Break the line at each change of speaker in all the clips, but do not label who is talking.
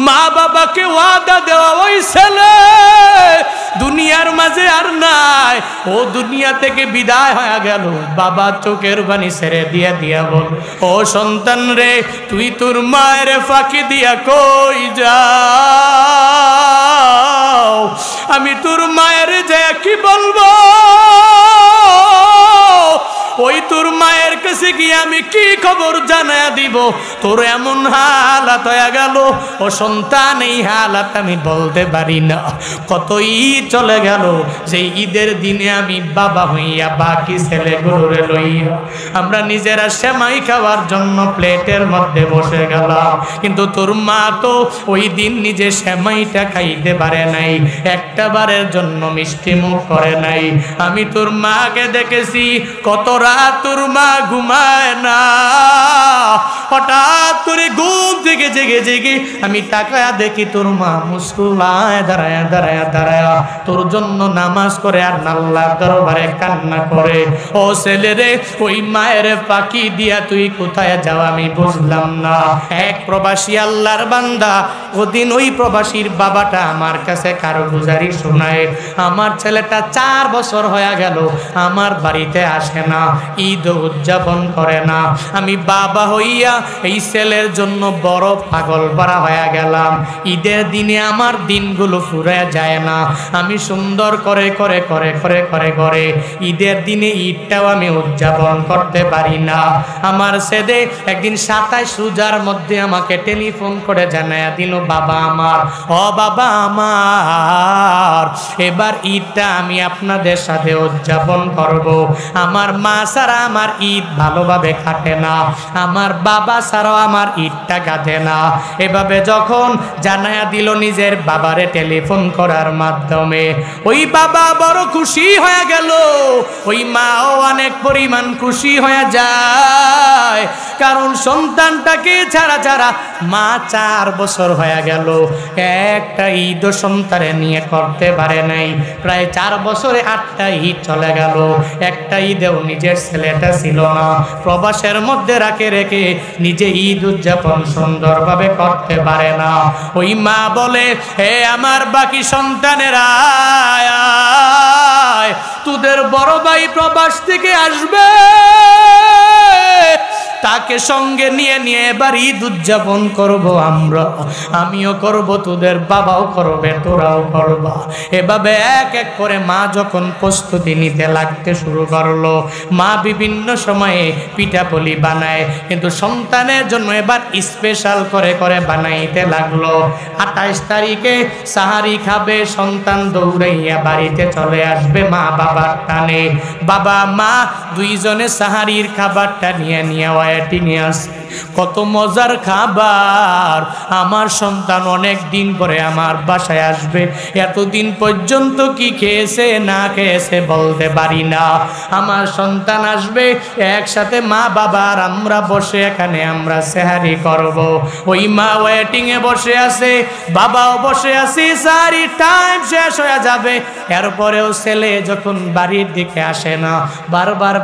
মা বাবাকে ওয়াদা দেওয়া ওই ছেলে দুনিয়ার মাঝে আর নাই, ও দুনিয়া থেকে বিদায় হয়ে গেল। বাবা চোখের পানি ছেড়ে দিয়া বল, ও সন্তান রে, তুই তোর মায়ের ফাঁকি দিয়া কই যাও? আমি তোর মায়ের যে কি বলবো? ওই তোর মায়ের কাছে গিয়ে আমি কি খবর জানায়া দিব? তোর এমন হালাত হয়ে গেল, ও সন্তান, এই হালাত আমি বলতে পারি না। কত ঈদ চলে গেল, সেই ঈদের দিনে আমি বাবা হইয়া বাকি ছেলেগুলোরে লইয়া আমরা নিজেরা সেমাই খাওয়ার জন্য প্লেটের মধ্যে বসে গেলাম, কিন্তু তোর মা তো ওই দিন নিজে সেমাইটা খাইতে পারে নাই, একটা বারের জন্য মিষ্টি মুখ করে নাই। আমি তোর মাকে দেখেছি কত রাত তোর মা ঘুমায় না, হঠাৎ করে ঘুম থেকে জেগে আমি তাকায়া দেখি তোর মা মুসল্লায় দাঁড়ায়া তোর জন্য নামাজ করে আর আল্লাহর দরবারে কান্না করে। ও ছেলে রে, ওই মায়ের ফাঁকি দিয়া তুই কোথায় যাও আমি বুঝলাম না। এক প্রবাসী আল্লাহর বান্দা, ওদিন ওই প্রবাসীর বাবাটা আমার কাছে কারো গুজারি শোনায়, আমার ছেলেটা 4 বছর হয়ে গেল আমার বাড়িতে আসে না, ঈদ উদযাপন করে না। আমি বাবা হইয়া এই ছেলের জন্য বড় পাগল পারা হয়ে গেলাম। ঈদের দিনে আমার দিনগুলো ফুরে যায় না, আমি সুন্দর করে করে করে করে করে করে ঈদের দিনে ঈদটাও আমি উদযাপন করতে পারি না। আমার ছেলে একদিন 27 রোজার মধ্যে আমাকে টেলিফোন করে জানায়া দিল, বাবা আমার, ও বাবা আমার, এবার ঈদটা আমি আপনাদের সাথে উদযাপন করব। আমার মা ছাড়া আমার ঈদ ভালোভাবে কাটে না, আমার বাবা ছাড়াও আমার ঈদটা কাটে না। এভাবে যখন জানায়া দিল নিজের বাবারে টেলিফোন করার মাধ্যমে, ওই বাবা বড় খুশি হয়ে গেল, ওই মাও অনেক পরিমাণ খুশি হয়ে যায়, কারণ সন্তানটাকে ছাড়া ছাড়া মা 4 বছর হয়ে গেল একটা ঈদ সন্তানে নিয়ে করতে পারে নাই। প্রায় 4 বছরে 8টা ঈদ চলে গেল, একটা ঈদেও নিজের ছেলেটা ছিল না, প্রবাসের মধ্যে রেখে নিজে ঈদ উদযাপন সুন্দরভাবে করতে পারে না। ওই মা বলে, হে আমার বাকি সন্তানেরা, তোদের বড় ভাই প্রবাস থেকে আসবে, তাকে সঙ্গে নিয়ে এবার ঈদ উদযাপন করব আমরা, আমিও করব, তোদের বাবাও করবে, তোরাও করবা। এভাবে এক এক করে মা যখন প্রস্তুতি নিতে লাগতে শুরু করলো, মা বিভিন্ন সময়ে পিঠাপুলি বানায়, কিন্তু সন্তানের জন্য এবার স্পেশাল করে করে বানাইতে লাগলো। 28 তারিখে সাহারি খাবে, সন্তান দৌড়াইয়া বাড়িতে চলে আসবে মা বাবার টানে। বাবা মা দুইজনে সাহারির খাবারটা নিয়ে ওয়েটিংয়ে আসে। কত মজার খাবার! আমার সন্তান অনেক দিন পরে আমার বাসায় আসবে, এতদিন পর্যন্ত কি খেয়েছে না খেয়েছে বলতে পারি না। আমার সন্তান আসবে, একসাথে মা বাবা আর আমরা বসে এখানে আমরা সেহারি করব। ওই মা ওয়েটিংয়ে বসে আছে, বাবাও বসে আছে, সারি টাইম শেষ হয়ে যাবে, এরপরেও ছেলে যখন বাড়ির দিকে আসে না, বারবার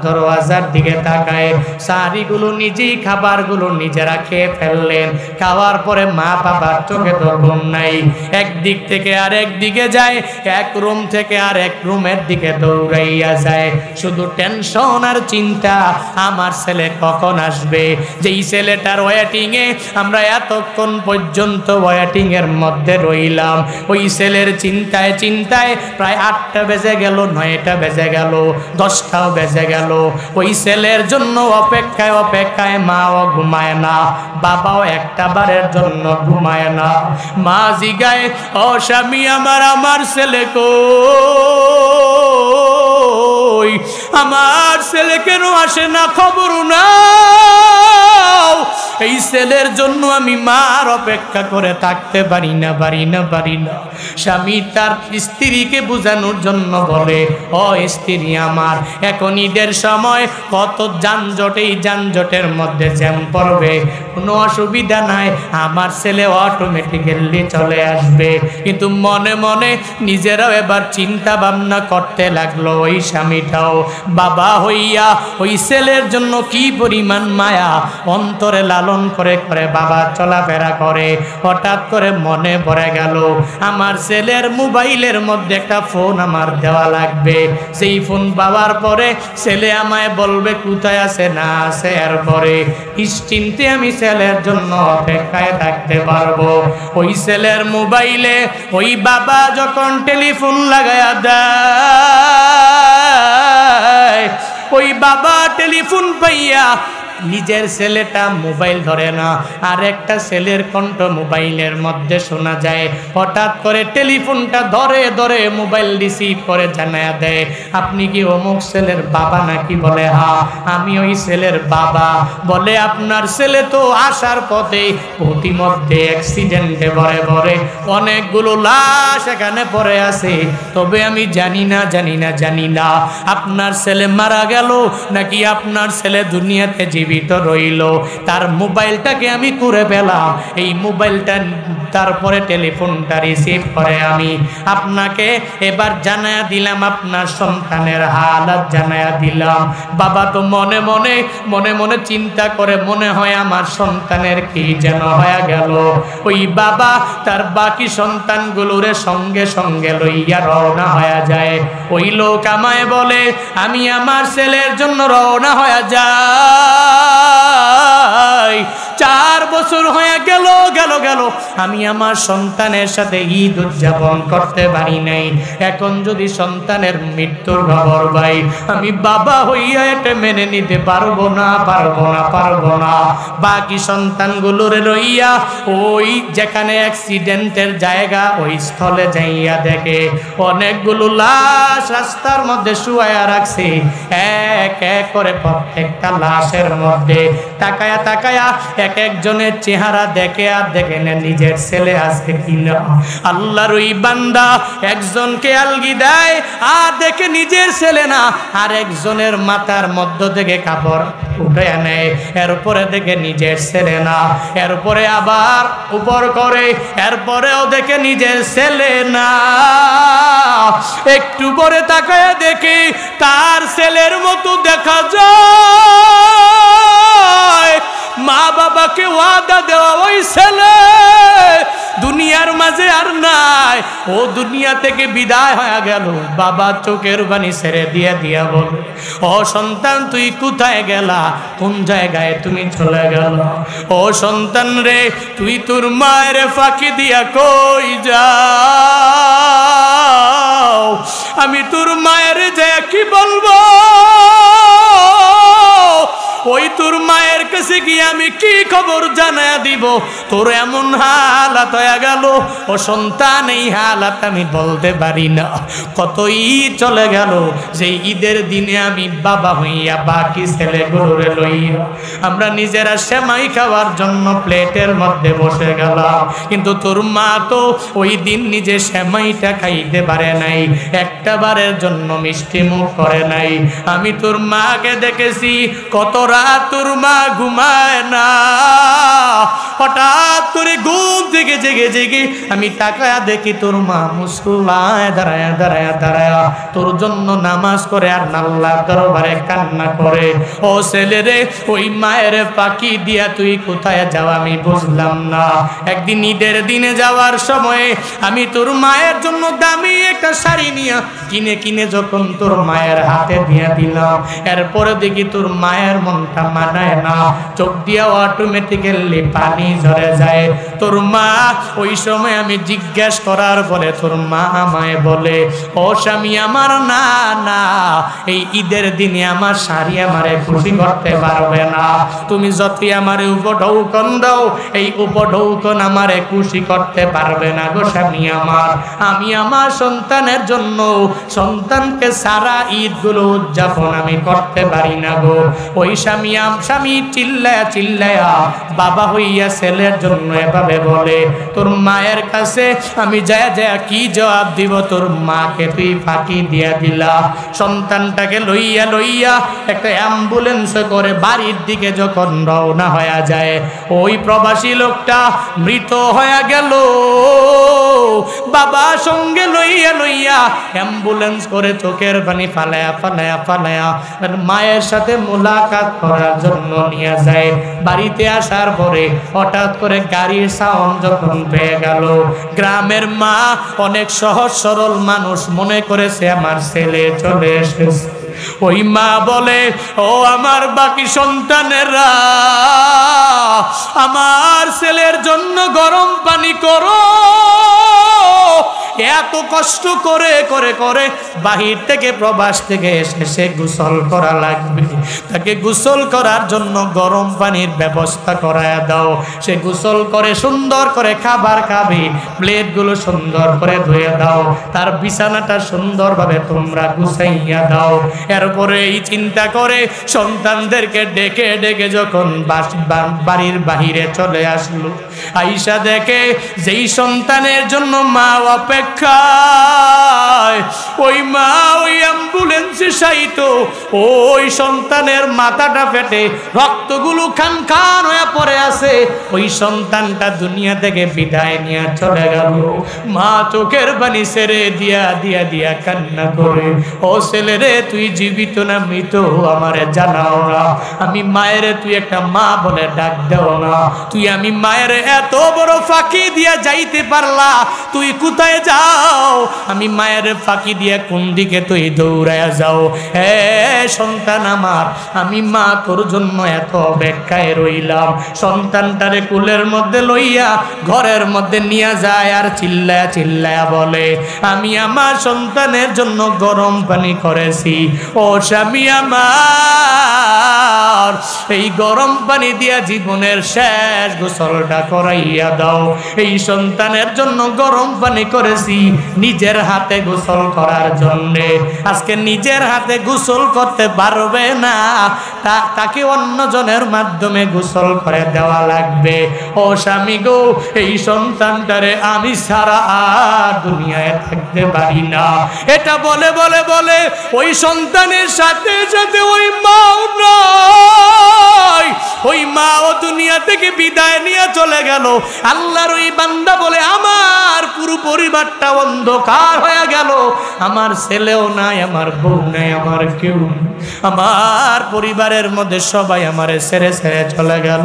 দরওয়াজার দিকে তাকায়। সারিগুলো নিজেই, খাবারগুলো নিজেরা খেয়ে ফেললেন, খাওয়ার পরে মা বাবার চোখে তো ঘুম নাই, একদিক থেকে আরেক দিকে যায়, এক রুম থেকে আরেক রুমের দিকে দৌড়াইয়া যায়, শুধু টেনশন আর চিন্তা, আমার ছেলে কখন আসবে। যেই ছেলেটার ওয়েটিংয়ে আমরা এতক্ষণ পর্যন্ত ওয়েটিং এর মধ্যে রইলাম, ওই ছেলের চিন্তায় চিন্তায় প্রায় 8টা বেজে গেল, 9টা বেজে গেল, 10টাও বেজে গেল। ওই ছেলের জন্য অপেক্ষায় মাও ঘুমায় না, বাবাও একটা বারের জন্য ঘুমায় না। মা জিগায়, ও স্বামী আমার ছেলে কই? আমার ছেলে কেন আসে না, খবর নাও। এই ছেলের জন্য আমি মার অপেক্ষা করে থাকতে পারি না। স্বামী তার স্ত্রীকে বোঝানোর জন্য বলে, ও স্ত্রী আমার, এখন ঈদের সময় কত যানজট, এই যানজটের মধ্যে জ্যাম পড়বে, কোনো অসুবিধা নাই, আমার ছেলে অটোমেটিক্যালি চলে আসবে। কিন্তু মনে মনে নিজেরাও এবার চিন্তা ভাবনা করতে লাগলো, ওই স্বামীটাও বাবা হইয়া ওই ছেলের জন্য কি পরিমাণ মায়া অন্তরে লালন আচরণ করে করে বাবা চলাফেরা করে। হঠাৎ করে মনে পড়ে গেল আমার ছেলের মোবাইলের মধ্যে একটা ফোন আমার দেওয়া লাগবে। সেই ফোন পাওয়ার পরে ছেলে আমায় বলবে কোথায় আছে না আছে, এরপরে নিশ্চিন্তে আমি ছেলের জন্য অপেক্ষায় থাকতে পারবো। ওই ছেলের মোবাইলে ওই বাবা যখন টেলিফোন লাগায়া দেয়, ওই বাবা টেলিফোন পাইয়া নিজের ছেলেটা মোবাইল ধরে না, আর একটা ছেলের কণ্ঠ মোবাইলের মধ্যে শোনা যায়। হঠাৎ করে টেলিফোনটা ধরে ধরে মোবাইল রিসিভ করে জানায়া দেয়, আপনি কি অমুক ছেলের বাবা নাকি? বলে হ্যাঁ আমি ওই ছেলের বাবা। বলে আপনার ছেলে তো আসার পথে প্রতিমধ্যে অ্যাক্সিডেন্টে ভরে ভরে অনেকগুলো লাশ এখানে পড়ে আছে, তবে আমি জানি না আপনার ছেলে মারা গেল নাকি আপনার ছেলে দুনিয়াতে জীবিত রইল। তার মোবাইলটাকে আমি করে পেলাম, এই মোবাইলটা তারপরে টেলিফোনটা রিসিভ করে আমি আপনাকে এবার জানায়া দিলাম, আপনার সন্তানের হালাত জানায়া দিলাম। বাবা তো মনে মনে চিন্তা করে, মনে হয় আমার সন্তানের কি যেন হয়ে গেল। ওই বাবা তার বাকি সন্তানগুলোরে সঙ্গে সঙ্গে লইয়া রওনা হয়ে যায়। ওই লোক আমায় বলে আমি আমার ছেলের জন্য রওনা হয়ে যাই। 4 বছর হয়ে গেল আমি আমার সন্তানের সাথে ঈদ উদযাপন করতে পারি নাই। এখন যদি সন্তানের মৃত্যুর খবর পাই, আমি বাবা হইয়া এটা মেনে নিতে পারবো না। বাকি সন্তানগুলোরে লইয়া ওই যেখানে অ্যাক্সিডেন্টের জায়গা ওই স্থলে যাইয়া দেখে অনেকগুলো লাশ রাস্তার মধ্যে শুয়ায়া রাখছে। এক এক করে প্রত্যেকটা লাশের মধ্যে তাকায়া এক একজনের চেহারা দেখে আর দেখে না নিজের ছেলে আছে কিনা। আল্লাহর ওই বান্দা একজনকে আলগি দেয় আর দেখে নিজের ছেলে না, আর একজনের মাথার মধ্য থেকে কাপড় উঠে নেয়, এরপরে দেখে নিজের ছেলে না, এরপরে আবার উপর করে, এরপরেও দেখে নিজের ছেলে না। একটু পরে তাকায়া দেখে তার ছেলের মতো দেখা যায়। মা বাবাকে ওয়াদা দেওয়া ওই ছেলে দুনিয়ার মাঝে আর নাই, ও দুনিয়া থেকে বিদায় হয়ে গেল। বাবা চোখের পানি ছেড়ে দিয়া বলে, ও সন্তান তুই কোথায় গেলা? কোন জায়গায় তুমি চলে গেল? ও সন্তান রে, তুই তোর মায়ের ফাঁকি দিয়া কই যাও? আমি তোর মায়ের যে কি বলবো? ওই তোর মায়ের কাছে গিয়ে আমি কি খবর জানায়া দিব? তোর এমন হালাত হয়ে গেল। ও সন্তান, এই হালাত আমি বলতে পারি না। কত ঈদ চলে গেল, যে ঈদের দিনে আমি বাবা হইয়া বাকি ছেলেগুলোরে লইয়া আমরা নিজেরা সেমাই খাওয়ার জন্য প্লেটের মধ্যে বসে গেলাম, কিন্তু তোর মা তো ওই দিন নিজে সেমাইটা খাইতে পারে নাই, একটা বারের জন্য মিষ্টি মুখ করে নাই। আমি তোর মাকে দেখেছি কত রাত তোর মা ঘুমায় না। হঠাৎ করে ঘুম থেকে জেগে আমি তাকায়া দেখি তোর মা মুসল্লায় দাঁড়ায়া তোর জন্য নামাজ করে আর আল্লাহর দরবারে কান্না করে। ও ছেলে রে, ওই মায়ের ফাঁকি দিয়া তুই কোথায় যাও আমি বুঝলাম না। একদিন ঈদের দিনে যাওয়ার সময় আমি তোর মায়ের জন্য দামি একটা শাড়ি নিয়ে কিনে যখন তোর মায়ের হাতে দিয়ে দিলাম, এরপরে দেখি তোর মায়ের মনটা মানায় না, চোখ দিয়া অটোমেটিক্যালি পানি ঝরে যায়। তোর মা ওই সময় আমি জিজ্ঞেস করার পরে তোর মা আমায় বলে, ও স্বামী আমার, না এই ঈদের দিনে আমার শাড়ি আমারে খুশি করতে পারবে না। তুমি যতই আমারে উপঢৌকন দাও, এই উপঢৌকন আমারে খুশি করতে পারবে না গো স্বামী আমার। আমি আমার সন্তানের জন্য সন্তানকে সারা ঈদগুলো উদযাপন আমি করতে পারি না গো। ওই স্বামী চিল্লায়া বাবা হইয়া ছেলের জন্য এভাবে বলে। তোর মায়ের কাছে আমি যায় যায় কি জবাব দিব? তোর মাকে তুই ফাঁকি দিয়া দিলা। সন্তানটাকে লইয়া লইয়া একটা অ্যাম্বুলেন্স করে বাড়ির দিকে যখন রওনা হয়ে যায়, ওই প্রবাসী লোকটা মৃত হয়ে গেল। বাবা সঙ্গে লইয়া লইয়া অ্যাম্বুলেন্স করে চোখের পানি ফালায়া ফালায়া ফালায়া মায়ের সাথে মোলাকাত করার জন্য নিয়ে যায়। বাড়িতে আসার পরে হঠাৎ করে গাড়ির সাউন্ড যখন পেয়ে গেল, গ্রামের মা অনেক সহজ সরল মানুষ মনে করেছে আমার ছেলে চলে এসেছে। ওই মা বলে, ও আমার বাকি সন্তানেরা, আমার ছেলের জন্য গরম পানি করো। এত কষ্ট করে করে করে বাহির থেকে প্রবাস থেকে এসে সে গোসল করা লাগবে, তাকে গোসল করার জন্য গরম পানির ব্যবস্থা করায় দাও। সে গোসল করে সুন্দর করে খাবার খাবে, প্লেটগুলো সুন্দর করে ধুয়ে দাও, তার বিছানাটা সুন্দরভাবে তোমরা গুছাইয়া দাও। এরপরে এই চিন্তা করে সন্তানদেরকে ডেকে ডেকে যখন বাড়ির বাহিরে চলে আসলো, আইসা দেখে যেই সন্তানের জন্য মা অপেক্ষায়, ওই মা ওই অ্যাম্বুলেন্সে শায়িত, ওই সন্তানের মাথাটা ফেটে রক্তগুলো খান খান হয়ে পড়ে আছে। ওই সন্তানটা দুনিয়া থেকে বিদায় নিয়ে চলে গেল। মা চোখের পানি ছেড়ে দিয়া দিয়া দিয়া কান্না করে, ও ছেলে রে, তুই জীবিত না মৃত আমারে জানাও না। আমি মায়ের, তুই একটা মা বলে ডাক দেও না। তুই আমি মায়ের এত বড় ফাঁকি দিয়া যাইতে পারলা, তুই কোথায় যাও? আমি মায়ের ফাঁকি দিয়া কোন দিকে তুই দৌড়ায় যাও? হে সন্তান আমার, আমি মা তোর জন্য এত অপেক্ষায় রইলাম। সন্তানটারে কুলের মধ্যে লইয়া ঘরের মধ্যে নিয়ে যায় আর চিল্লায়া চিল্লায়া বলে, আমি আমার সন্তানের জন্য গরম পানি করেছি। ও স্বামী আমার, এই গরম পানি দিয়া জীবনের শেষ গোসলটা করাইয়া দাও। এই সন্তানের জন্য গরম পানি করেছি নিজের হাতে গোসল করার জন্যে। আজকে নিজের হাতে গোসল করতে পারবে না, তাকে অন্যজনের মাধ্যমে গোসল করে দেওয়া লাগবে। ও স্বামী গো, এই সন্তানটারে আমি সারা আর দুনিয়ায় থাকতে পারি না। এটা বলে বলে বলে ওই সন্তানের সাথে সাথে ওই মাও নয়, ওই মাও দুনিয়া থেকে বিদায় নিয়ে চলে গেল। আল্লাহর ওই বান্দা বলে, আমার পুরো পরিবারটা অন্ধকার হয়ে গেল। আমার ছেলেও নাই, আমার বউ নাই, আমার কেউ নেই। আমার পরিবারের মধ্যে সবাই আমারে ছেড়ে ছেড়ে চলে গেল।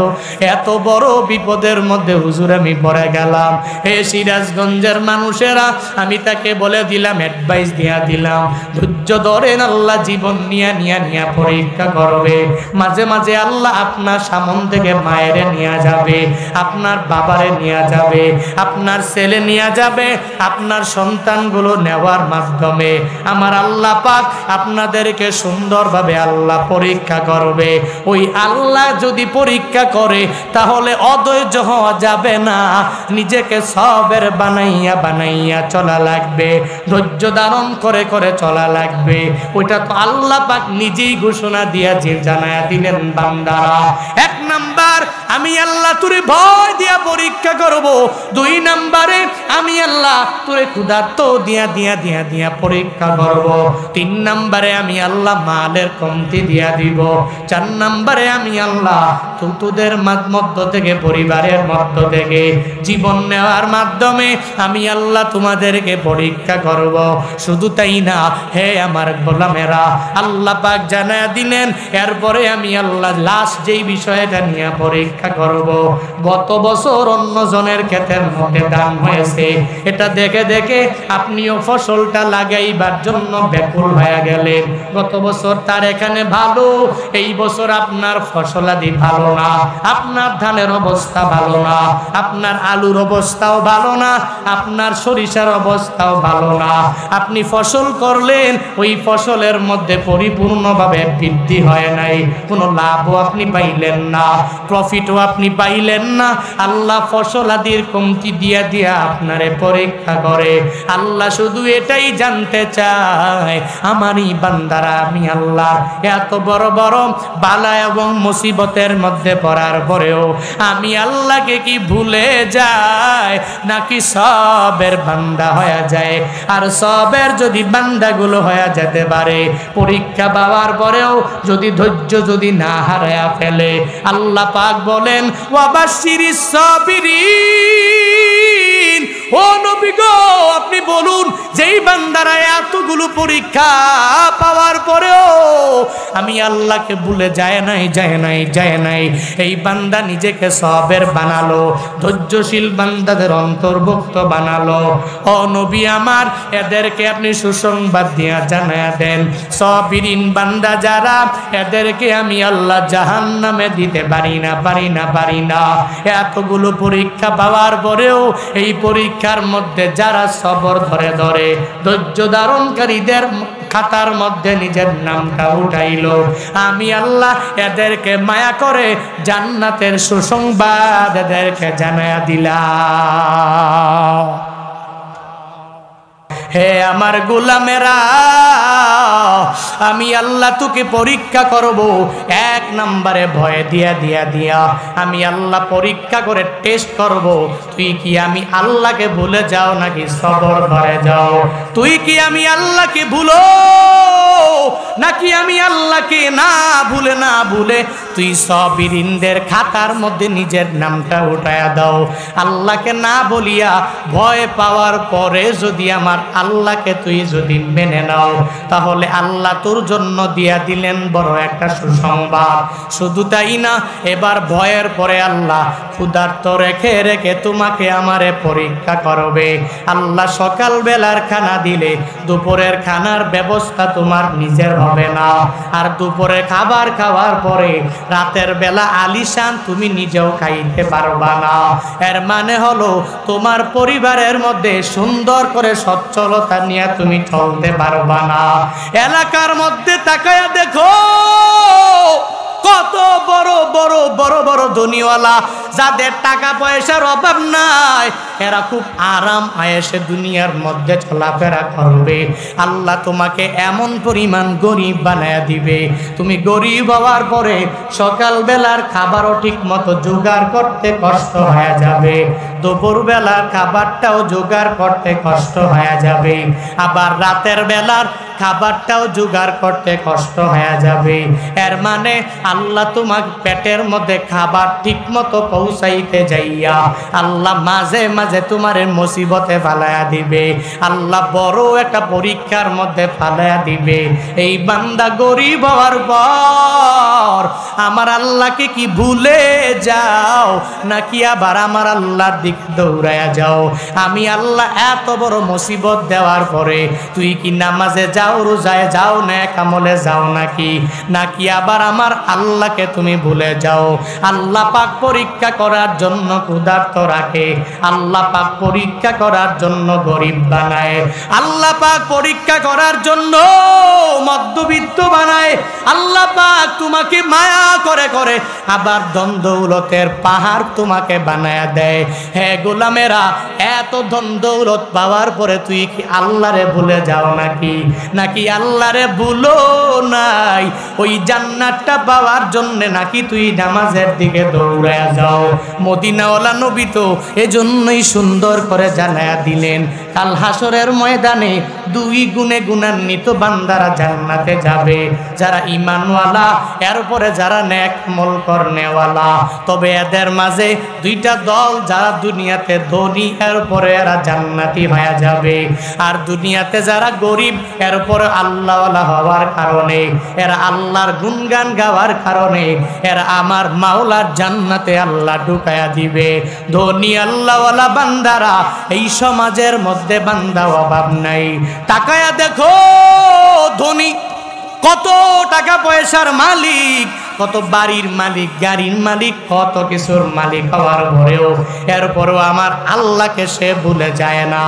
এত বড় বিপদের মধ্যে হুজুর আমি পড়ে গেলাম। হে সিরাজগঞ্জের মানুষেরা, আমি তাকে বলে দিলাম, অ্যাডভাইস দিয়া দিলাম, ধৈর্য ধরেন, আল্লাহ জীবন নিয়া নিয়া নিয়া পরীক্ষা করবে। মাঝে মাঝে আল্লাহ আপনার সামন থেকে মায়েরে নিয়ে যাবে, আপনার বাবারে নিয়ে যাবে, আপনার ছেলে নিয়ে যাবে। আপনার সন্তানগুলো নেওয়ার মাধ্যমে আমার আল্লাহ পাক আপনাদেরকে সুন্দরভাবে আল্লাহ পরীক্ষা করবে। ওই আল্লাহ যদি পরীক্ষা করে তাহলে অধৈর্য হওয়া যাবে না, নিজেকে সবের বানাইয়া বানাইয়া চলা লাগবে, ধৈর্য ধারণ করে করে চলা লাগবে। ওইটা তো আল্লাহ পাক নিজেই ঘোষণা দিয়া জানায়া দিলেন, বান্দারা, এক নাম্বার আমি আল্লাহ তোরে ভয় দিয়া পরীক্ষা করব। দুই নাম্বারে আমি আল্লাহ তোরে ক্ষুধার্ত দিয়া দিয়া দিয়া দিয়া পরীক্ষা করব। তিন নাম্বারে আমি আল্লাহ মালের কমতি দিয়া দিব। চার নাম্বারে আমি আল্লাহ তোদের মধ্য থেকে, পরিবারের মধ্য থেকে জীবন নেওয়ার মাধ্যমে আমি আল্লাহ তোমাদেরকে পরীক্ষা করব। শুধু তাই না, হে আমার গোলামেরা, আল্লাহ পাক জানায়া দিলেন, এরপরে আমি আল্লাহ লাস্ট যেই বিষয়টা নিয়ে পরীক্ষা করব। গত বছর অন্যজনের ক্ষেতের মধ্যে ধান হয়েছে, এটা দেখে দেখে আপনিও ফসলটা লাগাইবার জন্য ব্যাকুল হয়ে গেলেন। গত বছর তার এখানে ভালো, এই বছর আপনার ফসলাদি ভালো না, আপনার ধানের অবস্থা ভালো না, আপনার আলুর অবস্থাও ভালো না, আপনার সরিষার অবস্থাও ভালো না। আপনি ফসল করলেন, ওই ফসলের মধ্যে পরিপূর্ণভাবে বৃদ্ধি হয় নাই, কোনো লাভও আপনি পাইলেন না। না, প্রফিটও আপনি পাইলেন না। আল্লাহ ফসল আদির কমতি দিয়া দিয়া আপনারে পরীক্ষা করে। আল্লাহ শুধু এটাই জানতে চায়, আমারই বান্দারা আমি আল্লাহ এত বড় বড় বালা এবং মুসিবতের মধ্যে পড়ার পরেও আমি আল্লাহকে কি ভুলে যায় নাকি সবের বান্দা হয়ে যায়। আর সবের যদি বান্দাগুলো হয়ে যেতে পারে, পরীক্ষা পাওয়ার পরেও যদি ধৈর্য যদি না হারায়া ফেলে, আল্লাহ পাক বলেন ওয়াবাশশিরিস সাবিরিন, ও নবী গো আপনি বলুন যেই বান্দারা এতগুলো পরীক্ষা পাওয়ার পরেও আমি আল্লাহকে ভুলে যায় নাই, এই বান্দা নিজেকে সবের বানালো, ধৈর্যশীল বান্দাদের অন্তর্ভুক্ত বানালো। ও নবী আমার, এদেরকে আপনি সুসংবাদ দিয়া জানায়া দেন, সাবিরিন বান্দা যারা, এদেরকে আমি আল্লাহ জাহান্নামে দিতে পারি না। এতগুলো পরীক্ষা পাওয়ার পরেও এই পরীক্ষার মধ্যে যারা সবর ধরে ধৈর্য ধারণকারীদের খাতার মধ্যে নিজের নামটা উঠাইলো, আমি আল্লাহ এদেরকে মায়া করে জান্নাতের সুসংবাদ এদেরকে জানায়া দিলাম। হে আমার গোলামেরা, আমি আল্লাহ তোকে পরীক্ষা করব এক নম্বরে ভয় দিয়া আমি আল্লাহ পরীক্ষা করে টেস্ট করব, তুই কি আমি আল্লাহকে ভুলে যাও নাকি সবর ধরে যাও। তুই কি আমি আল্লাহকে ভুলো নাকি আমি আল্লাহকে না ভুলে তুই সাবিরিনদের খাতার মধ্যে নিজের নামটা উঠায়া দাও। আল্লাহকে না বলিয়া ভয় পাওয়ার পরে যদি আমার আল্লাহকে তুই যদি মেনে নাও, তাহলে আল্লাহ তোর জন্য দিয়া দিলেন বড় একটা সুসংবাদ। শুধু তাই না, এবার ভয়ের পরে আল্লাহ ক্ষুধার্ত রেখে তোমাকে আমারে পরীক্ষা করবে। আল্লাহ সকাল বেলার খানা দিলে দুপুরের খানার ব্যবস্থা তোমার নিজের হবে না, আর দুপুরে খাবার খাওয়ার পরে রাতের বেলা আলিশান তুমি নিজেও খাইতে পারবা না। এর মানে হলো তোমার পরিবারের মধ্যে সুন্দর করে সচ্ছলতা নিয়ে তুমি চলতে পারবা না। এলাকার মধ্যে তাকায়া দেখো কত বড় ধনীওয়ালা, যাদের টাকা পয়সার অভাব নাই, এরা খুব আরাম আয়েশে দুনিয়ার মধ্যে চলাফেরা করবে। আল্লাহ তোমাকে এমন পরিমাণ গরিব বানায়া দিবে, তুমি গরিব হওয়ার পরে সকাল বেলার খাবারও ঠিক মতো জোগাড় করতে কষ্ট হয়ে যাবে, দুপুর বেলার খাবারটাও জোগাড় করতে কষ্ট হয়ে যাবে, আবার রাতের বেলার খাবারটাও জোগাড় করতে কষ্ট হয়ে যাবে। এর মানে আল্লাহ তোমার পেটের মধ্যে খাবার ঠিক মতো পৌঁছাইতে যাইয়া আল্লাহ মাঝে মাঝে তোমার মুসিবতে ফালায়া দিবে, আল্লাহ বড় একটা পরীক্ষার মধ্যে ফালায়া দিবে। এই বান্দা গরিব হওয়ার পর আমার আল্লাহকে কি ভুলে যাও নাকি আবার আমার আল্লাহর দিকে দৌড়ায়া যাও? আমি আল্লাহ এত বড় মুসিবত দেওয়ার পরে তুই কি নামাজে যাও, রোজায় যাও, নেক আমলে যাও নাকি আবার আমার আল্লাহকে তুমি ভুলে যাও? আল্লাহ পাক পরীক্ষা করার জন্য ক্ষুধার্ত রাখে, আল্লাহ পাক পরীক্ষা করার জন্য গরিব বানায়, আল্লাহ পাক পরীক্ষা করার জন্য মধ্যবিত্ত বানায়, আল্লাহ পাক তোমাকে মায়া করে আবার ধন দৌলতের পাহাড় তোমাকে বানায়া দেয়। হে গোলামেরা, এত ধন দৌলত পাওয়ার পরে তুই কি আল্লাহরে ভুলে যাও নাকি আল্লাহরে ভুলো নাই? ওই জান্নাতটা পাওয়ার জন্য নাকি তুই নামাজের দিকে দৌড়ায়া যাও? মদিনাওয়ালা নবী তো এজন্যই সুন্দর করে জানায়া দিলেন, কাল হাসরের ময়দানে দুই গুণে গুণান্বিত বান্দারা জান্নাতে যাবে, যারা ঈমানওয়ালা, এরপরে যারা নেক আমল করনেওয়ালা। তবে এদের মাঝে দুইটা দল, যারা দুনিয়াতে ধনী এরপরে এরা জান্নাতি হয়ে যাবে, আর দুনিয়াতে যারা গরিব এরপরে আল্লাহওয়ালা হওয়ার কারণে, এরা আল্লাহর গুণগান গাওয়ার কারণে এরা আমার মাওলার জান্নাতে আল্লাহ ঢুকায়া দিবে। ধনী আল্লাহওয়ালা বান্দারা এই সমাজের মধ্যে বান্দা অভাব নাই। তাকায়া দেখো ধনী কত টাকা পয়সার মালিক, কত বাড়ির মালিক, গাড়ির মালিক, কত কিছুর মালিক হওয়ার পরেও এরপরেও আমার আল্লাহকে সে ভুলে যায় না।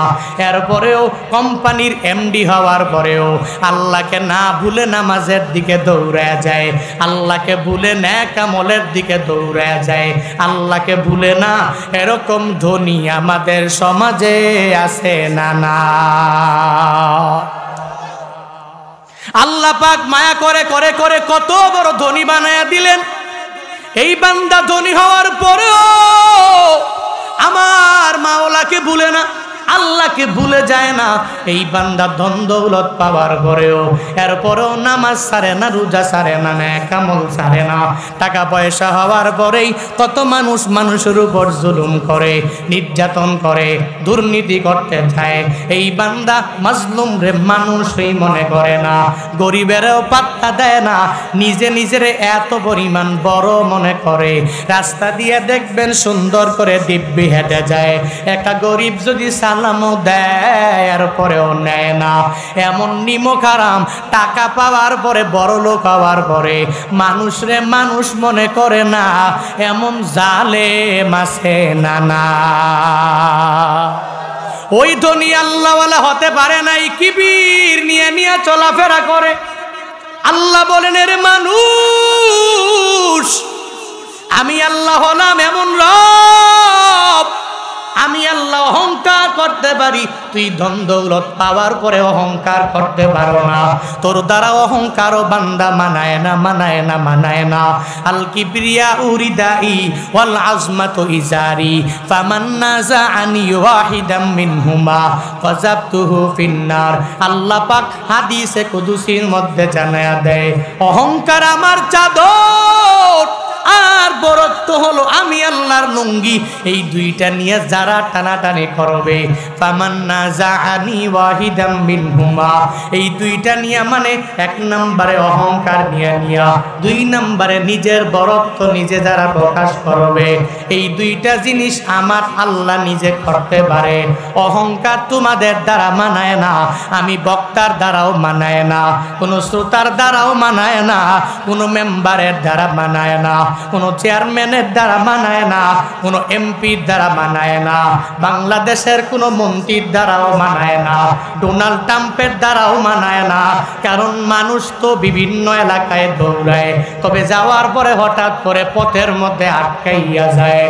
এরপরেও কোম্পানির এমডি হওয়ার পরেও আল্লাহকে না ভুলে নামাজের দিকে দৌড়ায় যায়, আল্লাহকে ভুলে নেক আমলের দিকে দৌড়ায় যায়, আল্লাহকে ভুলে না। এরকম ধনী আমাদের সমাজে আছে না? না। আল্লাহ পাক মায়া করে করে করে কত বড় ধনী বানায়া দিলেন। এই বান্দা ধনী হওয়ার পরেও আমার মাওলাকে ভুলে না, আল্লাহকে ভুলে যায় না। এই বান্দা ধন দৌলত পাওয়ার পরেও এরপরেও নামাজ ছাড়ে না, রোজা ছাড়ে না, নেক আমল ছাড়ে না। টাকা পয়সা হওয়ার পরেই কত মানুষ মানুষের উপর জুলুম করে, নির্যাতন করে, দুর্নীতি করতে চায়। এই বান্দা মাজলুম রে মানুষই মনে করে না, গরিবেরও পাত্তা দেয় না, নিজে নিজের এত পরিমাণ বড় মনে করে। রাস্তা দিয়ে দেখবেন সুন্দর করে দিব্যি হেঁটে যায়, একটা গরিব যদি সালামও দেয় এরপরেও নেয় না। এমন নিমক হারাম, টাকা পাওয়ার পরে, বড় লোক হওয়ার পরে মানুষরে মানুষ মনে করে না, এমন জালেম আছে না? না। ওই ধনী আল্লাহওয়ালা হতে পারে নাই, কিবির নিয়ে নিয়ে চলাফেরা করে। আল্লাহ বলেন, এর মানুষ, আমি আল্লাহ হলাম এমন রব, আমি আল্লাহ অহংকার করতে পারি, তুই ধন দৌলত পাওয়ার পরে অহংকার করতে পারো না। তোর দ্বারা অহংকার বান্দা মানায় না, মানায় না, মানায় না। আল কিবরিয়া উরিদাই ওয়াল আজমাতু ইজারি ফামান নাযাআনি ওয়াহিদাম মিনহুমা ফাযাবতুহু ফিন্নার। আল্লাহ পাক হাদিসে কুদসির মধ্যে জানায়া দেয়, অহংকার আমার চাদর আর বরত্ব হলো আমি আল্লাহর লুঙ্গি। এই দুইটা নিয়ে যারা টানাটানি করবে, ফামান্না জাআনি ওয়াহিদাম মিনহুমা, এই দুইটা নিয়ে মানে এক নম্বরে অহংকার নিয়ে দুই নম্বরে নিজের বরত্ব নিজে যারা প্রকাশ করবে, এই দুইটা জিনিস আমার আল্লাহ নিজে করতে পারে। অহংকার তোমাদের দ্বারা মানায় না, আমি বক্তার দ্বারাও মানায় না, কোনো শ্রোতার দ্বারাও মানায় না, কোনো মেম্বারের দ্বারা মানায় না, কোনো চেয়ারম্যানের দ্বারা মানায় না, কোনো এমপির দ্বারা মানায় না, বাংলাদেশের কোনো মন্ত্রীর দ্বারাও মানায় না, ডোনাল্ড ট্রাম্পের দ্বারাও মানায় না। কারণ মানুষ তো বিভিন্ন এলাকায় দৌড়ায়, তবে যাওয়ার পরে হঠাৎ করে পথের মধ্যে আটকাইয়া যায়।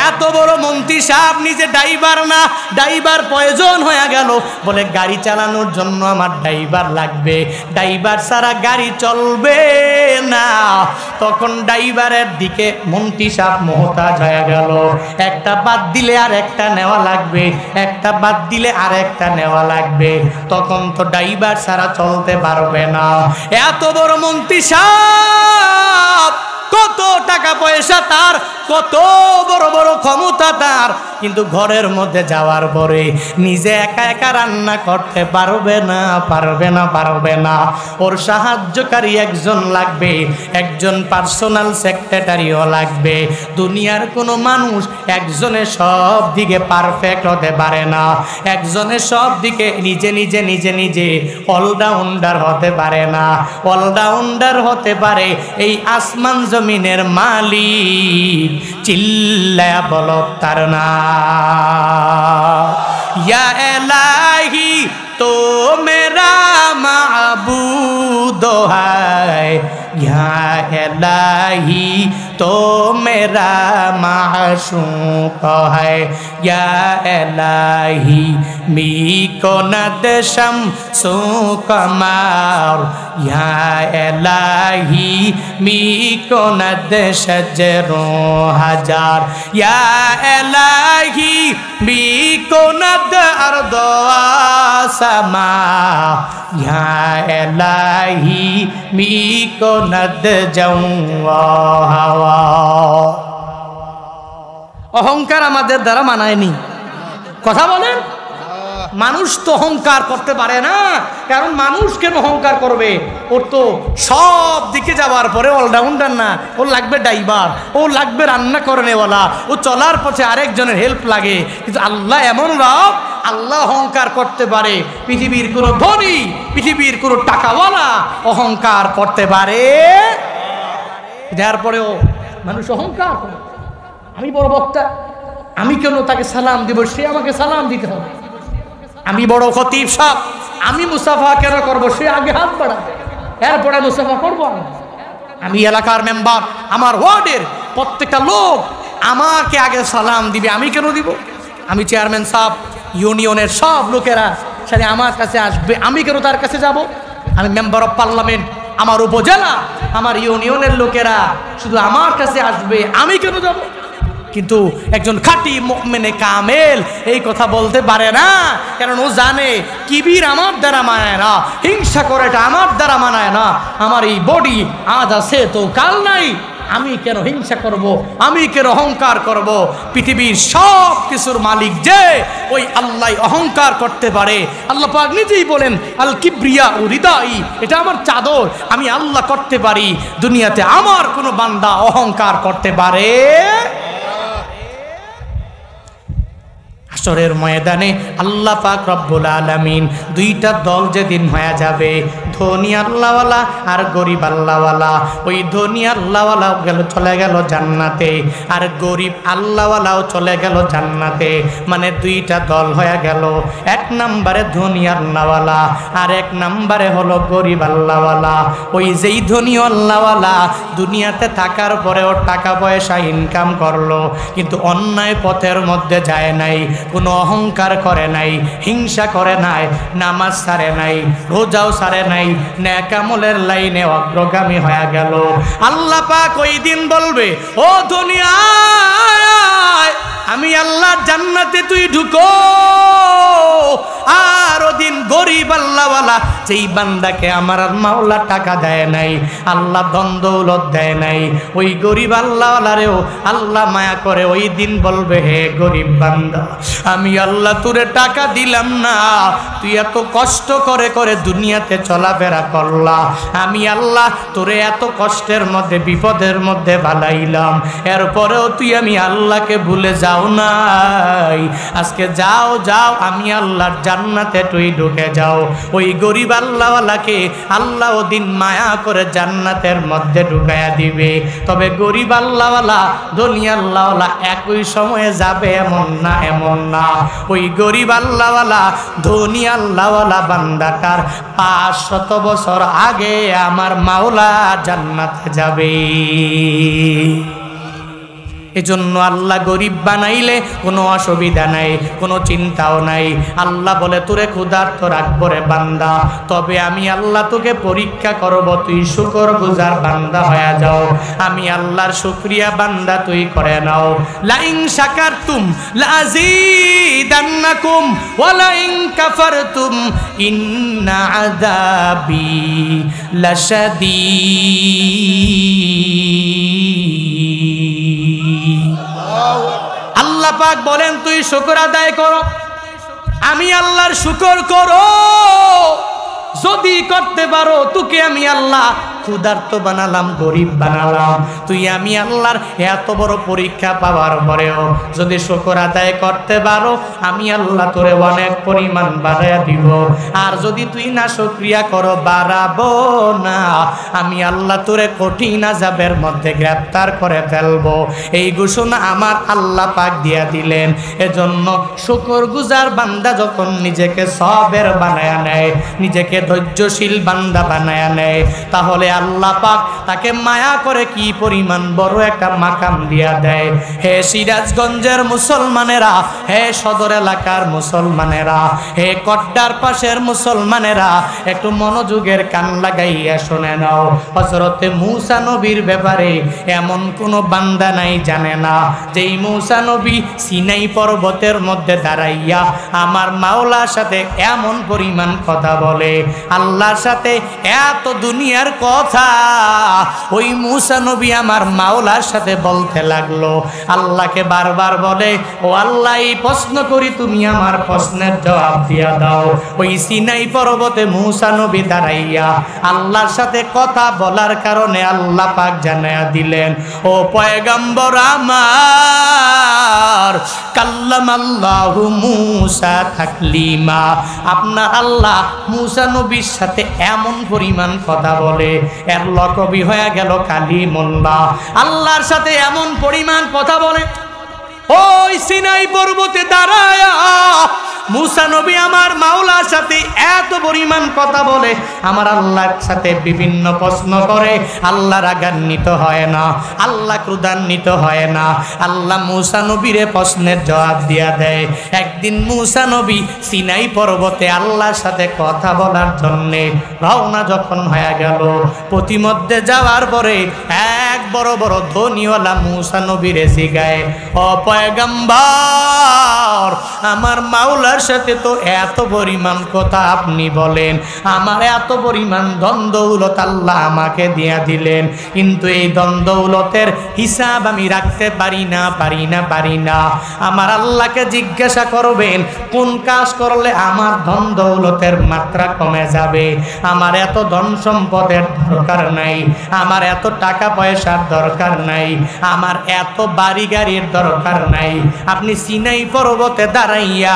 এত বড় মন্ত্রী সাহেব নিজে ড্রাইভার না, ড্রাইভার প্রয়োজন হয়ে গেল, বলে গাড়ি চালানোর জন্য আমার ড্রাইভার লাগবে, ড্রাইভার ছাড়া গাড়ি চলবে না। তখন ড্রাইভারের দিকে মন্ত্রী সাহেব মোহতাজ হয়ে গেল, একটা বাদ দিলে আর একটা নেওয়া লাগবে, একটা বাদ দিলে আর একটা নেওয়া লাগবে। তখন তো ড্রাইভার ছাড়া চলতে পারবে না। এত বড় মন্ত্রী সাহেব, কত টাকা পয়সা তার, কত বড় বড় ক্ষমতা তার, কিন্তু ঘরের মধ্যে যাওয়ার পরে নিজে একা একা রান্না করতে পারবে না, পারবে না, পারবে না। ওর সাহায্যকারী একজন লাগবে, একজন পার্সোনাল সেক্রেটারিও লাগবে। দুনিয়ার কোনো মানুষ একজনের সব দিকে পারফেক্ট হতে পারে না, একজনের সব দিকে নিজে নিজে নিজে নিজে অলরাউন্ডার হতে পারে না। অলরাউন্ডার হতে পারে এই আসমান জমিনের মালিক, চিল্লায়া বলো তার না। या इलाही तो मेरा माबूद है, या इलाही तो मेरा माशूक है, या इलाही मी को नदशम सो कमार, या इलाही मी को नदश जरो हजार, या इलाही मी को नद अर्दो आसमा, या इलाही मी को नद जाऊं हवा। অহংকার আমাদের দ্বারা মানায়নি, কথা বলেন। মানুষ তো অহংকার করতে পারে না, কারণ মানুষ কেন অহংকার করবে? ওর তো সব দিকে যাওয়ার পরে অলরাউন্ডার না, ওর লাগবে ড্রাইভার, ও লাগবে রান্না করেনেওয়ালা, ও চলার পথে আরেকজনের হেল্প লাগে। কিন্তু আল্লাহ এমন রব, আল্লাহ অহংকার করতে পারে। পৃথিবীর কোনো ধনী, পৃথিবীর কোনো টাকাওয়ালা অহংকার করতে পারে দেওয়ার পরেও মানুষ অহংকার করে, আমি বড় বক্তা, আমি কেন তাকে সালাম দিব, সে আমাকে সালাম দিতে হবে। আমি বড় খতিব সাহেব, আমি মুসাফা কেন করব, সে আগে হাত বাড়াবে, এরপরে মুসাফা করবো। আমি এলাকার মেম্বার, আমার ওয়ার্ডের প্রত্যেকটা লোক আমাকে আগে সালাম দিবে, আমি কেন দিব? আমি চেয়ারম্যান সাহেব, ইউনিয়নের সব লোকেরা সাথে আমার কাছে আসবে, আমি কেন তার কাছে যাব? আমি মেম্বার অফ পার্লামেন্ট, আমার উপজেলা, আমার ইউনিয়নের লোকেরা শুধু আমার কাছে আসবে, আমি কেন যাব? কিন্তু একজন খাঁটি মুমিনে কামেল এই কথা বলতে পারে না, কারণ ও জানে কিবির আমার দ্বারা মানায় না, হিংসা করাটা আমার দ্বারা মানায় না। আমার এই বডি আজ আছে তো কাল নাই, আমি কেন হিংসা করব, আমি কেন অহংকার করব? পৃথিবীর সব কিছুর মালিক যে, ওই আল্লাহ অহংকার করতে পারে। আল্লাহ পাক নিজেই বলেন, আল কিবরিয়া ও রিদাই, এটা আমার চাদর, আমি আল্লাহ করতে পারি, দুনিয়াতে আমার কোনো বান্দা অহংকার করতে পারে? হাশরের ময়দানে আল্লাহ পাক রব্বুল আলামিন দুইটা দল যেদিন হয়ে যাবে, ধনী আল্লাহওয়ালা আর গরিব আল্লাহওয়ালা। ওই ধনী আল্লাহওয়ালা চলে গেল জান্নাতে, আর গরিব আল্লাহওয়ালাও চলে গেল জান্নাতে। মানে দুইটা দল হয়ে গেল, এক নম্বরে ধনী আল্লাহওয়ালা আর এক নম্বরে হলো গরিব আল্লাহওয়ালা। ওই যেই ধনী আল্লাহওয়ালা দুনিয়াতে থাকার পরেও টাকা পয়সা ইনকাম করলো, কিন্তু অন্যায় পথের মধ্যে যায় নাই, কোনো অহংকার করে নাই, হিংসা করে নাই, নামাজ ছাড়ে নাই, রোজাও ছাড়ে নাই, নেক আমলের লাইনে অগ্রগামী হয়ে গেল। আল্লাহ পাক ওই দিন বলবে, ও দুনিয়া আমি আল্লাহ জান্নাতে তুই ঢুকো। আর ওদিন গরিব আল্লাহওয়ালা যেই বান্দাকে আমার মাওলা টাকা দেয় নাই, আল্লাহ ধন দৌলত দেয় নাই, ওই গরিব আল্লাহওয়ালারেও আল্লাহ মায়া করে। ওই দিন বলবে, হে গরিব বান্দা, আমি আল্লাহ তোরে টাকা দিলাম না, তুই এত কষ্ট করে করে দুনিয়াতে চলাফেরা করলা, আমি আল্লাহ তোরে এত কষ্টের মধ্যে বিপদের মধ্যে বালাইলাম, এরপরেও তুই আমি আল্লাহকে ভুলে যাও নাই। আজকে যাও যাও, আমি আল্লাহর জান্নাতে তুই ঢুকে যাও। ওই গরিব আল্লাহওয়ালাকে আল্লাহ ওদিন মায়া করে জান্নাতের মধ্যে ঢুকাইয়া দিবে। তবে গরিব আল্লাহওয়ালা ধনী আল্লাহওয়ালা একই সময়ে যাবে এমন না, এমন না। ওই গরিব আল্লাহওয়ালা ধনী আল্লাহওয়ালা বান্দাটার 500 বছর আগে আমার মাওলা জান্নাতে যাবে। এজন্য আল্লাহ গরিব বানাইলে কোনো অসুবিধা নাই, কোনো চিন্তাও নাই। আল্লাহ বলে, তোরে ক্ষুধার্ত রাখবো রে বান্দা, তবে আমি আল্লাহ তোকে পরীক্ষা করব, তুই শুকরগুজার বান্দা হয়ে যাও। আমি আল্লাহর শুকরিয়া বান্দা তুই করে নাও। লাইন শাকারতুম লাযীদান্নাকুম ওয়া লাইন কাফারতুম ইন্না আযাবি লাশাদীদ। আল্লাহ পাক বলেন, তুই শুকর আদায় করো, আমি আল্লাহর শুকর করো। যদি করতে পারো, তোকে আমি আল্লাহ ক্ষুধার্ত বানালাম, গরিব বানালাম, তুই আমি আল্লাহর এত বড় পরীক্ষা পাওয়ার পরেও যদি শুকর আদায় করতে পারো, আমি আল্লাহ তোরে অনেক পরিমাণ বাড়াইয়া দিব। আর যদি তুই না শুকরিয়া করো, বাড়াবো না, আমি আল্লাহ তোরে কঠিন আযাবের মধ্যে গ্রেফতার করে ফেলবো। এই ঘোষণা আমার আল্লাহ পাক দিয়া দিলেন। এজন্য শুকরগুজার বান্দা যখন নিজেকে সবের বানায়া নেয়, নিজেকে ধৈর্যশীল বান্দা বানায়া নেয়, তাহলে আল্লাহ পাক তাকে মায়া করে কি পরিমাণ বড় একটা মাকাম দিয়া দেয়। হে সিরাজগঞ্জের মুসলমানেরা, হে সদর এলাকার মুসলমানেরা, হে কড্ডার পাশের মুসলমানেরা, একটু মনোযোগের কান লাগাইয়া শুনে নাও। হযরতে মূসা নবীর ব্যাপারে এমন কোন বান্দা নাই জানে না, যেই মূসা নবী সিনাই পর্বতের মধ্যে দাঁড়াইয়া আমার মাওলার সাথে এমন পরিমাণ কথা বলে, আল্লাহর সাথে এত দুনিয়ার কথা ওই মূসা নবী আমার মাওলার সাথে বলতে লাগলো। আল্লাহকে বারবার বলে, ও আল্লাহ, এই প্রশ্ন করি, তুমি আমার প্রশ্নের জবাব দিয়া দাও। ওই সিনাই পর্বতে মূসা নবী দাঁড়াইয়া আল্লাহর সাথে কথা বলার কারণে আল্লাহ পাক জানায়া দিলেন, ও পয়গম্বর আমার, কাল্লামাল্লাহু মূসা তাকলিমা, আপনার আল্লাহ মূসা নবীর সাথে এমন পরিমাণ কথা বলে এর লকবি হয়ে গেল কালিমুল্লাহ। আল্লাহর সাথে এমন পরিমাণ কথা বলে, ওই সিনাই পর্বতে দাঁড়ায়া মুসা নবী আমার মাওলার সাথে এত পরিমাণ কথা বলে, আমার আল্লাহর সাথে বিভিন্ন প্রশ্ন করে। আল্লাহ রাগান্বিত হয় না, আল্লাহ ক্রোধান্বিত হয় না। আল্লাহ মুসা নবীর প্রশ্নের জবাব দিয়া দেয়। একদিন মুসা নবী সিনাই পর্বতে আল্লাহর সাথে কথা বলার জন্যে রওনা যখন হয়ে গেল, প্রতিমধ্যে যাওয়ার পরে এক বড় বড় ধ্বনিওয়ালা মুসা নবীরে জিগায়, ও পয়গম্বর, আমার মাওলার সাথে তো এত পরিমাণ কথা আপনি বলেন, আমার এত পরিমাণ ধন দৌলত আল্লাহ আমাকে দিয়া দিলেন, কিন্তু এই ধন দৌলতের হিসাব আমি রাখতে পারি না। আমার আল্লাহকে জিজ্ঞাসা করবেন কোন কাজ করলে আমার ধন দৌলতের মাত্রা কমে যাবে। আমার এত ধন সম্পদের দরকার নাই, আমার এত টাকা পয়সার দরকার নাই, আমার এত বাড়ি গাড়ির দরকার নাই। আপনি সিনাই পর্বতে দাঁড়াইয়া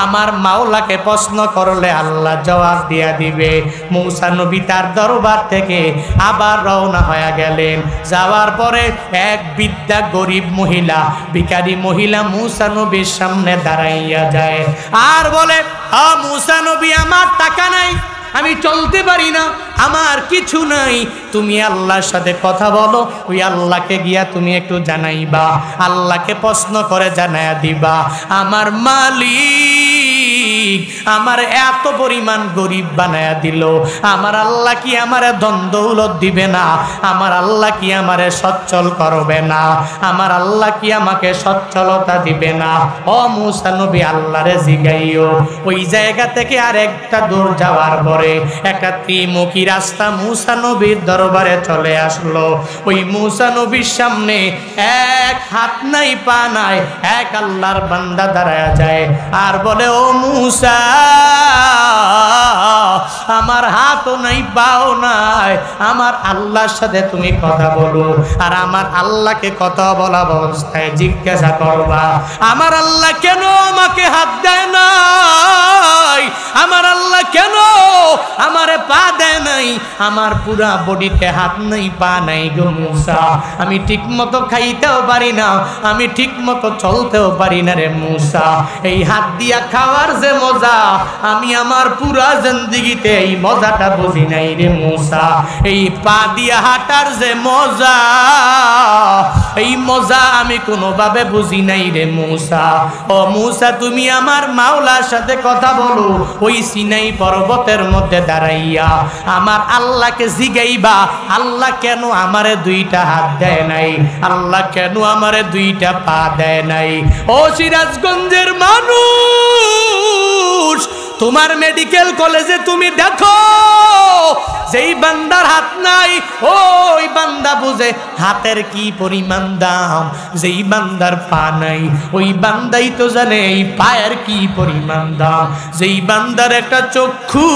আমার মাওলাকে প্রশ্ন করলে আল্লাহ জবাব দিয়া দিবে। মুসা নবী তার দরবার থেকে আবার রওনা হয়ে গেলেন। যাওয়ার পরে এক বৃদ্ধা গরিব মহিলা, ভিখারি মহিলা মুসা নবীর সামনে দাঁড়াইয়া যায় আর বলে, মুসা নবী, আমার টাকা নাই, আমি চলতে পারি না, আমার কিছু নাই, তুমি আল্লাহর সাথে কথা বলো, ওই আল্লাহকে গিয়া তুমি একটু জানাইবা, আল্লাহকে প্রশ্ন করে জানাইয়া দিবা, আমার মালিক আমার এত পরিমাণ গরিব বানায়া দিল, আমার আল্লাহ কি আমারে ধন দৌলত দিবে না? আমার আল্লাহ কি আমারে সচ্ছল করবে না? আমার আল্লাহ কি আমাকে সচ্ছলতা দিবে না? ও মুসা নবী, আল্লাহরে জিগাইও। ওই জায়গা থেকে আর একটা দূর যাওয়ার পরে একটা ত্রিমুখী রাস্তা মুসা নবীর দরবারে চলে আসলো। ওই মুসা নবীর সামনে এক হাত নাই পা নাই এক আল্লাহর বান্দা দাঁড়ায়া যায় আর বলে, ও মুসা, আমার হাতও নাই পাও নাই, আমার আল্লাহর সাথে তুমি কথা বলো, আর আমার আল্লাহকে কথা বলা অবস্থায় জিজ্ঞাসা করবা, আমার আল্লাহ কেন আমাকে হাত দেয় নাই? আমার আল্লাহ কেন আমারে পা দেয় নাই? আমার পুরা বডিতে হাত নাই পা নাই গো মুসা, আমি ঠিক মতো খাইতেও পারি না, আমি ঠিক মতো চলতেও পারি না রে মুসা। এই হাত দিয়া খাওয়ার যে মজা, আমি আমার পুরা জিন্দেগিতে এই মজাটা বুঝি নাই রে মুসা। এই পা দিয়া হাঁটার যে মজা, এই মজা আমি কোনোভাবে বুঝি নাই রে মুসা। ও মুসা, তুমি আমার মাওলার সাথে কথা বলো, ওই সিনাই পর্বতের মধ্যে দাঁড়াইয়া আমার আল্লাহকে জিগাইবা, আল্লাহ কেন আমারে দুইটা হাত দেয় নাই? আল্লাহ কেন আমারে দুইটা পা দেয় নাই? ও সিরাজগঞ্জের মানুষ, তোমার মেডিকেল কলেজে তুমি দেখো, যেই বান্দার হাত নাই ওই বান্দা বুঝে হাতের কি পরিমাণ দাম, যেই বান্দার পা নাই ওই বান্দাই তো জানে এই পায়ের কি পরিমাণ দাম, যেই বান্দার একটা চক্ষু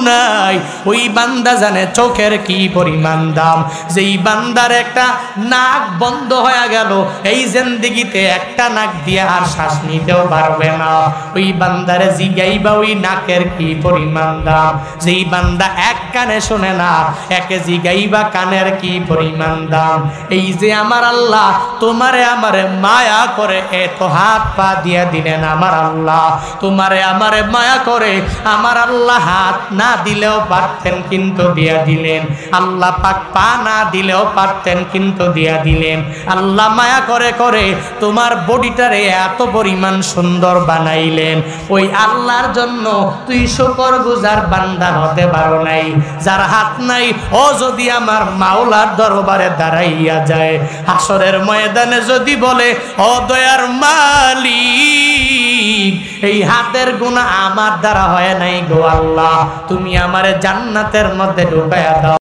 নাই ওই বান্দা জানে চোখের কি পরিমাণ দাম, যেই বান্দার একটা নাক বন্ধ হয়ে গেল, এই জিন্দেগিতে একটা নাক দিয়ে আর শ্বাস নিতেও পারবে না, ওই বান্দারে জিগাইবা ওই নাকের কি পরিমাণ দাম। যেই বান্দা এক কানে শোনে না, একে জিগাইবা কানের কি পরিমাণ দাম। এই যে আমার আল্লাহ তোমারে আমারে মায়া করে এত হাত পা দিয়া দিলেন, আমার আল্লাহ তোমারে আমারে মায়া করে, আমার আল্লাহ হাত না দিলেও পারতেন কিন্তু দিয়া দিলেন, আল্লাহ পাক পা না দিলেও পারতেন কিন্তু দিয়া দিলেন। আল্লাহ মায়া করে করে তোমার বডিটারে এত পরিমাণ সুন্দর বানাইলেন, ওই আল্লাহর জন্য তুই শুকরগুজার বান্দা হতে পারো নাই। যার হাত নাই ও যদি আমার মাওলার দরবারে দাঁড়াইয়া যায়, হাসরের ময়দানে যদি বলে, ও দয়ার মালিক, এই হাতের গুনাহ আমার দ্বারা হয় নাই গো আল্লাহ, তুমি আমারে জান্নাতের মধ্যে ঢুকাইয়া দাও।